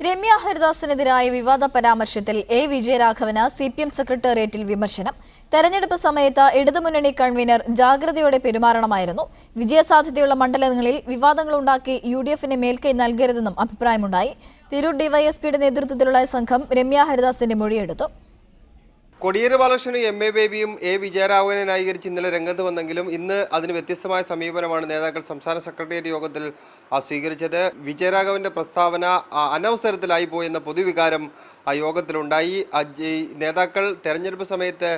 രമ്യ ഹരിദാസിനെതിരായ വിവാദ പരാമർശത്തിൽ A Vijayaraghavan CPM സെക്രട്ടേറിയറ്റിൽ വിമർശനം. തെരഞ്ഞെടുപ്പ് സമയത്ത് ഇടതുമുന്നണി കൺവീനർ ജാഗ്രതയോടെ പെരുമാറണമായിരുന്നു. വിജയസാധ്യതയുള്ള മണ്ഡലങ്ങളിൽ വിവാദങ്ങളുണ്ടാക്കി യുഡിഎഫിന് മേൽക്കൈ നൽകരുതെന്നും അഭിപ്രായമുണ്ടായി. തിരൂർ ഡിവൈഎസ്പിയുടെ നേതൃത്വത്തിലുള്ള സംഘം രമ്യ ഹരിദാസിന്റെ മൊഴിയെടുത്തു. കോടിയേരി ബാലകൃഷ്ണനും എം.എ. ബേബിയും എ വിജയരാഘവനെ ന്യായീകരിച്ച് ഇന്നലെ രംഗത്ത് വന്നെങ്കിലും ഇന്ന് അതിന് വ്യത്യസ്തമായ സമീപനമാണ് നേതാക്കൾ സംസ്ഥാന സെക്രട്ടേറിയറ്റ് യോഗത്തിൽ സ്വീകരിച്ചത്. വിജയരാഘവന്റെ പ്രസ്താവന അനവസരത്തിലായി പോയെന്ന പൊതുവികാരം യോഗത്തിലുണ്ടായി. നേതാക്കൾ തെരഞ്ഞെടുപ്പ് സമയത്ത്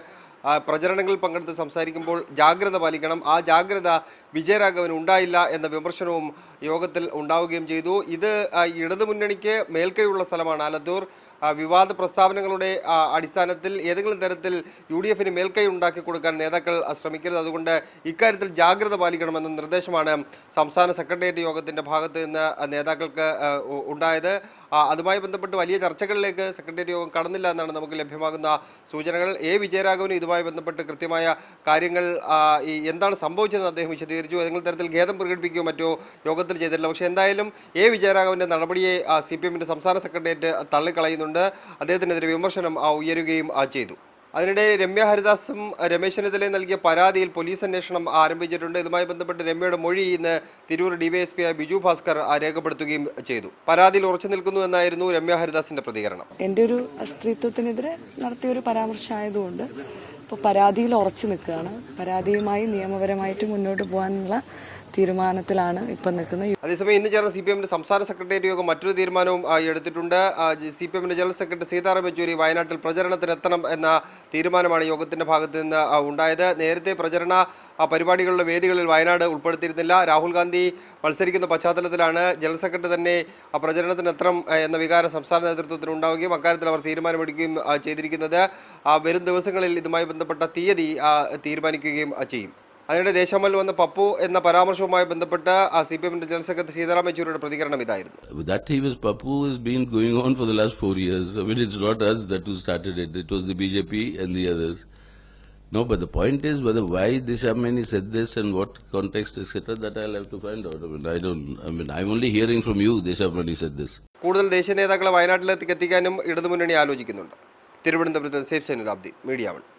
പ്രചരണങ്ങളിൽ പങ്കെടുത്ത് സംസാരിക്കുമ്പോൾ ജാഗ്രത പാലിക്കണം. ആ ജാഗ്രത വിജയരാഘവന് ഉണ്ടായില്ല എന്ന വിമർശനവും യോഗത്തിൽ ഉണ്ടാവുകയും ചെയ്തു. ഇത് ഇടതുമുന്നണിക്ക് മേൽക്കൈയുള്ള സ്ഥലമാണ് ആലത്തൂർ. വിവാദ പ്രസ്താവനകളുടെ അടിസ്ഥാനത്തിൽ ഏതെങ്കിലും തരത്തിൽ യുഡിഎഫിന് മേൽക്കൈ ഉണ്ടാക്കി കൊടുക്കാൻ നേതാക്കൾ ശ്രമിക്കരുത്. അതുകൊണ്ട് ഇക്കാര്യത്തിൽ ജാഗ്രത പാലിക്കണമെന്ന നിർദ്ദേശമാണ് സംസ്ഥാന സെക്രട്ടേറിയറ്റ് യോഗത്തിൻ്റെ ഭാഗത്ത് നിന്ന് നേതാക്കൾക്ക് ഉണ്ടായത്. അതുമായി ബന്ധപ്പെട്ട് വലിയ ചർച്ചകളിലേക്ക് സെക്രട്ടേറിയറ്റ് യോഗം കടന്നില്ല എന്നാണ് നമുക്ക് ലഭ്യമാകുന്ന സൂചനകൾ. എ വിജയരാഘവന് ഇതുമായി ബന്ധപ്പെട്ട് കൃത്യമായ കാര്യങ്ങൾ എന്താണ് സംഭവിച്ചതെന്ന് അദ്ദേഹം വിശദീകരിച്ചു. ഏതെങ്കിലും തരത്തിൽ ഖേദം പ്രകടിപ്പിക്കുകയോ മറ്റോ യോഗത്തിൽ ചെയ്തിട്ടില്ല. പക്ഷേ എന്തായാലും എ വിജയരാഘവന്റെ നടപടിയെ സിപിഎമ്മിന്റെ സംസ്ഥാന സെക്രട്ടേറിയറ്റ് തള്ളിക്കളയുന്നുണ്ട്. അദ്ദേഹത്തിനെതിരെ വിമർശനം ഉയരുകയും ചെയ്തു. അതിനിടെ രമ്യ ഹരിദാസും രമേശ് ചെന്നിത്തലയും നൽകിയ പരാതിയിൽ പോലീസ് അന്വേഷണം ആരംഭിച്ചിട്ടുണ്ട്. ഇതുമായി ബന്ധപ്പെട്ട് രമ്യയുടെ മൊഴി ഇന്ന് തിരൂർ ഡിവൈഎസ്പിയായ ബിജു ഭാസ്കർ രേഖപ്പെടുത്തുകയും ചെയ്തു. പരാതിയിൽ ഉറച്ചു നിൽക്കുന്നു എന്നായിരുന്നു രമ്യ ഹരിദാസിന്റെ പ്രതികരണം. എൻ്റെ ഒരു സ്ത്രീത്വത്തിനെതിരെ നടത്തിയ ഒരു പരാമർശമായതുകൊണ്ട് ഇപ്പോൾ പരാതിയിൽ ഉറച്ചു നിൽക്കുകയാണ്. പരാതിയുമായി നിയമപരമായിട്ട് മുന്നോട്ട് പോകാനുള്ള തീരുമാനത്തിലാണ് ഇപ്പം നിൽക്കുന്നത്. അതേസമയം ഇന്ന് ചേർന്ന സിപിഎമ്മിന്റെ സംസ്ഥാന സെക്രട്ടേറിയറ്റ് യോഗം മറ്റൊരു തീരുമാനവും എടുത്തിട്ടുണ്ട്. സിപിഎമ്മിന്റെ ജനറൽ സെക്രട്ടറി സീതാറാം യെച്ചൂരി വയനാട്ടിൽ പ്രചരണത്തിനെത്തണം എന്ന തീരുമാനമാണ് യോഗത്തിന്റെ ഭാഗത്ത് നിന്ന് ഉണ്ടായത്. നേരത്തെ പ്രചരണ പരിപാടികളുടെ വേദികളിൽ വയനാട് ഉൾപ്പെടുത്തിയിരുന്നില്ല. രാഹുൽ ഗാന്ധി മത്സരിക്കുന്ന പശ്ചാത്തലത്തിലാണ് ജനറൽ സെക്രട്ടറി തന്നെ പ്രചരണത്തിനെത്തണം എന്ന വികാരം സംസ്ഥാന നേതൃത്വത്തിന് ഉണ്ടാവുകയും അക്കാര്യത്തിൽ അവർ തീരുമാനമെടുക്കുകയും ചെയ്തിരിക്കുന്നത്. വരും ദിവസങ്ങളിൽ ഇതുമായി ബന്ധപ്പെട്ട തീയതി തീരുമാനിക്കുകയും ചെയ്യും. അതിനിടെ ദേശമൽ വന്ന പപ്പു എന്ന പരാമർശവുമായി ബന്ധപ്പെട്ട് സിപിഎമ്മിന്റെ ജനറൽ സെക്രട്ടറി സീതാറാം യെച്ചൂരിയുടെ പ്രതികരണം ഇതായിരുന്നു. That he was Pappu has been going on for the last 4 years. I mean, it's not us that who started it. It was the BJP and the others. No, but the point is why Dishamani said this and what context, etc. That I'll have to find out. I'm only hearing from you. Dishamani said this. കൂടുതൽ ദേശീയ നേതാക്കളെ വയനാട്ടിലേക്ക് എത്തിക്കാനും ഇടതുമുന്നണി ആലോചിക്കുന്നുണ്ട്. തിരുവനന്തപുരത്ത് safe Zainul അബ്ദി, media 1.